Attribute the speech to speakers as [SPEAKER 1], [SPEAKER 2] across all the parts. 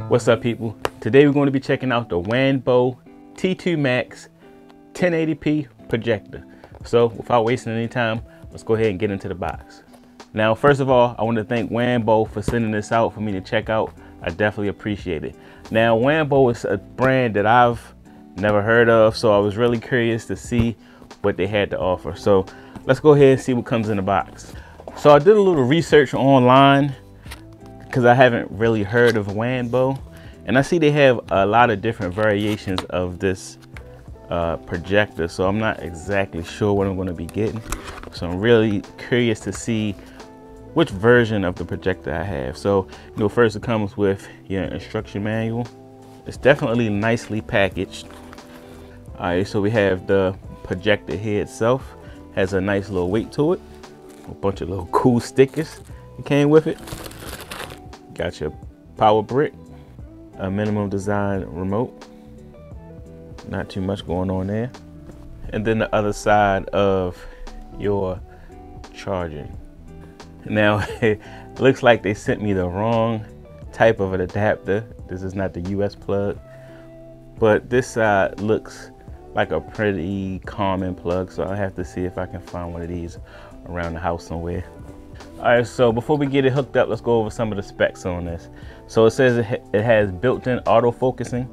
[SPEAKER 1] What's up, people? Today we're going to be checking out the Wanbo T2 Max 1080p projector. So without wasting any time, let's go ahead and get into the box. Now, first of all, I want to thank Wanbo for sending this out for me to check out. I definitely appreciate it. Now, Wanbo is a brand that I've never heard of, so I was really curious to see what they had to offer. So let's go ahead and see what comes in the box. So I did a little research online because I haven't really heard of Wanbo, and I see they have a lot of different variations of this projector, so I'm not exactly sure what I'm going to be getting. So I'm really curious to see which version of the projector I have. So, you know, first it comes with your instruction manual. It's definitely nicely packaged. All right, so we have the projector here itself. Has a nice little weight to it. A bunch of little cool stickers that came with it. Got your power brick, a minimum design remote. Not too much going on there. And then the other side of your charging. Now, it looks like they sent me the wrong type of an adapter. This is not the US plug, but this side looks like a pretty common plug, so I have to see if I can find one of these around the house somewhere. All right, so before we get it hooked up, let's go over some of the specs on this. So it says it has built-in auto-focusing.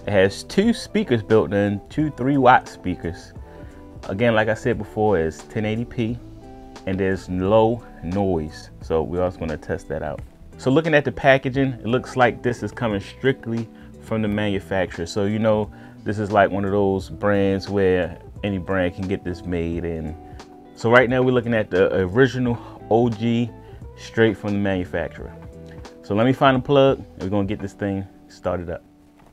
[SPEAKER 1] It has 2 speakers built in, 2 3-watt speakers. Again, like I said before, it's 1080p and there's low noise. So we're also gonna test that out. So looking at the packaging, it looks like this is coming strictly from the manufacturer. So, you know, this is like one of those brands where any brand can get this made. And so right now we're looking at the original OG straight from the manufacturer. So let me find a plug and we're gonna get this thing started up.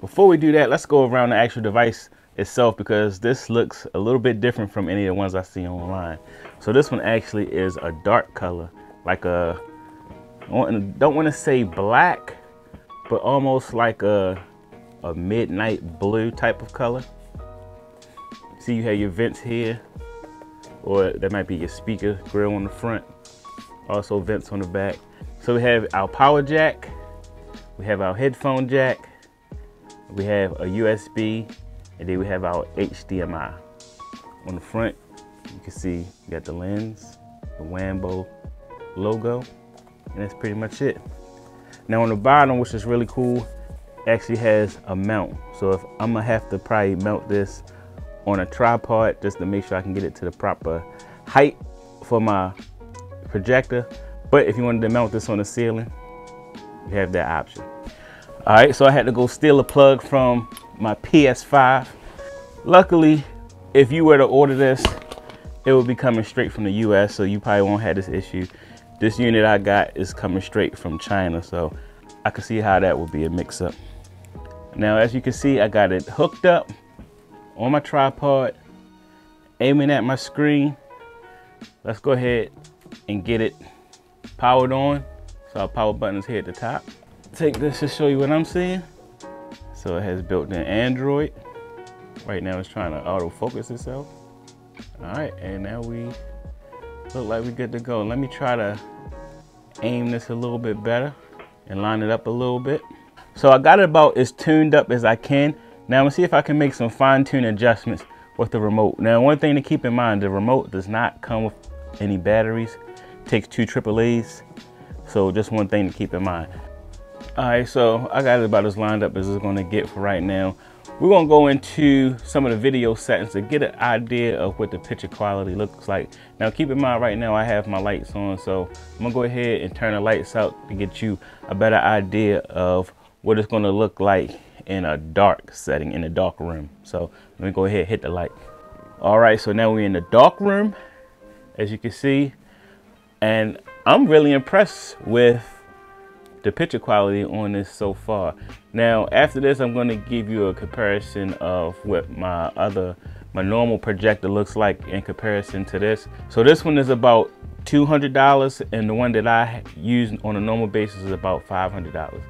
[SPEAKER 1] Before we do that, let's go around the actual device itself, because this looks a little bit different from any of the ones I see online. So this one actually is a dark color, like a, I don't want to say black, but almost like a midnight blue type of color. See, you have your vents here, or that might be your speaker grill on the front. Also vents on the back. So we have our power jack, we have our headphone jack, we have a USB, and then we have our HDMI. On the front, you can see you got the lens, the Wanbo logo, and that's pretty much it. Now on the bottom, which is really cool, actually has a mount. So if I'm gonna have to probably mount this on a tripod just to make sure I can get it to the proper height for my projector. But if you wanted to mount this on the ceiling, you have that option. All right, so I had to go steal a plug from my PS5. Luckily, if you were to order this, it will be coming straight from the US, so you probably won't have this issue. This unit I got is coming straight from China, so I can see how that would be a mix-up. Now, as you can see, I got it hooked up on my tripod, aiming at my screen. Let's go ahead and get it powered on. So our power button is here at the top. Take this to show you what I'm seeing. So it has built-in Android. Right now it's trying to autofocus itself. All right, and now we look like we're good to go. Let me try to aim this a little bit better and line it up a little bit. So I got it about as tuned up as I can. Now I'm gonna see if I can make some fine-tune adjustments with the remote. Now, one thing to keep in mind, the remote does not come with any batteries. It takes 2 AAAs. So just one thing to keep in mind. All right, so I got it about as lined up as it's gonna get for right now. We're gonna go into some of the video settings to get an idea of what the picture quality looks like. Now keep in mind, right now I have my lights on, so I'm gonna go ahead and turn the lights out to get you a better idea of what it's gonna look like in a dark setting, in a dark room. So let me go ahead and hit the light. All right, so now we're in the dark room, as you can see, and I'm really impressed with the picture quality on this so far. Now after this, I'm going to give you a comparison of what my normal projector looks like in comparison to this. So this one is about $200, and the one that I use on a normal basis is about $500,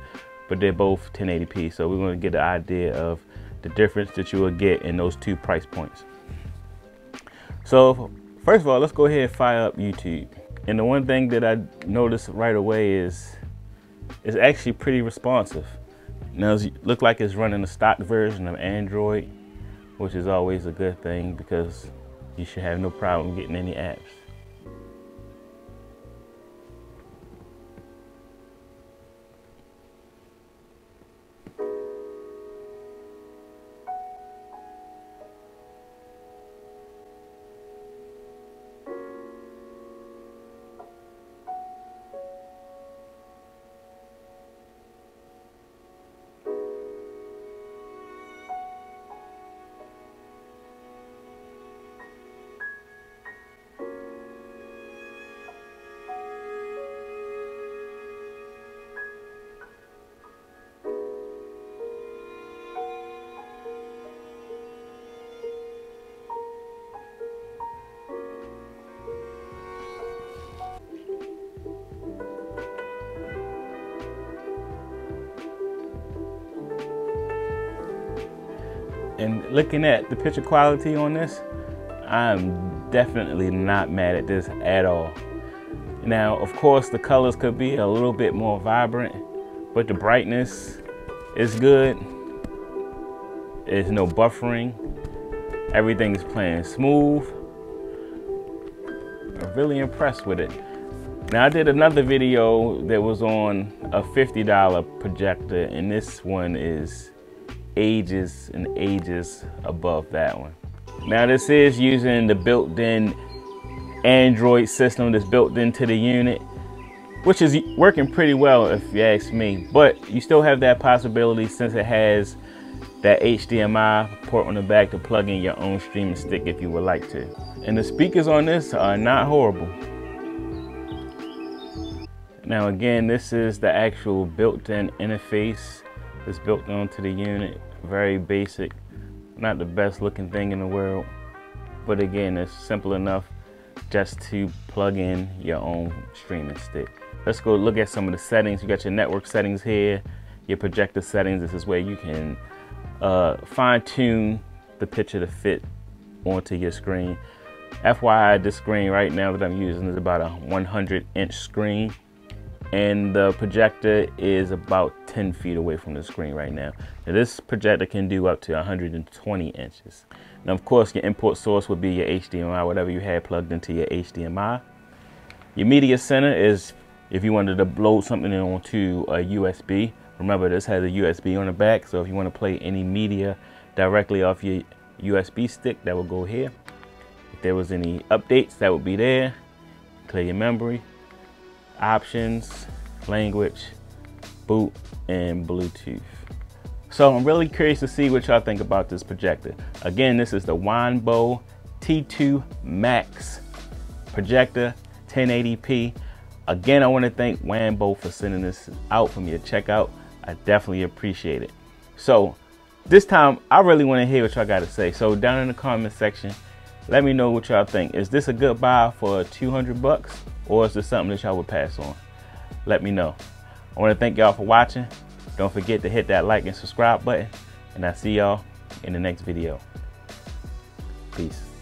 [SPEAKER 1] but they're both 1080p. So we're going to get an idea of the difference that you will get in those 2 price points. So first of all, let's go ahead and fire up YouTube. And the one thing that I noticed right away is it's actually pretty responsive. Now it looks like it's running a stock version of Android, which is always a good thing because you should have no problem getting any apps. And looking at the picture quality on this, I'm definitely not mad at this at all. Now, of course, the colors could be a little bit more vibrant, but the brightness is good. There's no buffering. Everything is playing smooth. I'm really impressed with it. Now, I did another video that was on a $50 projector, and this one is ages and ages above that one. Now, this is using the built-in Android system that's built into the unit, which is working pretty well if you ask me, but you still have that possibility since it has that HDMI port on the back to plug in your own streaming stick if you would like to. And the speakers on this are not horrible. Now again, this is the actual built-in interface that's built onto the unit. Very basic, not the best looking thing in the world, but again, it's simple enough just to plug in your own streaming stick. Let's go look at some of the settings. You got your network settings here, your projector settings. This is where you can fine-tune the picture to fit onto your screen. FYI, this screen right now that I'm using is about a 100-inch screen, and the projector is about 10 feet away from the screen right now. Now this projector can do up to 120 inches. Now of course your input source would be your HDMI, whatever you had plugged into your HDMI. Your media center is if you wanted to load something onto a USB. Remember, this has a USB on the back, so if you want to play any media directly off your USB stick, that will go here. If there was any updates, that would be there. Clear your memory. Options, language, boot, and Bluetooth. So I'm really curious to see what y'all think about this projector. Again, this is the Wanbo T2 Max projector, 1080p. Again, I want to thank Wanbo for sending this out for me to check out. I definitely appreciate it. So this time, I really want to hear what y'all got to say. So down in the comment section, let me know what y'all think. Is this a good buy for 200 bucks? Or is this something that y'all would pass on? Let me know. I want to thank y'all for watching. Don't forget to hit that like and subscribe button. And I'll see y'all in the next video. Peace.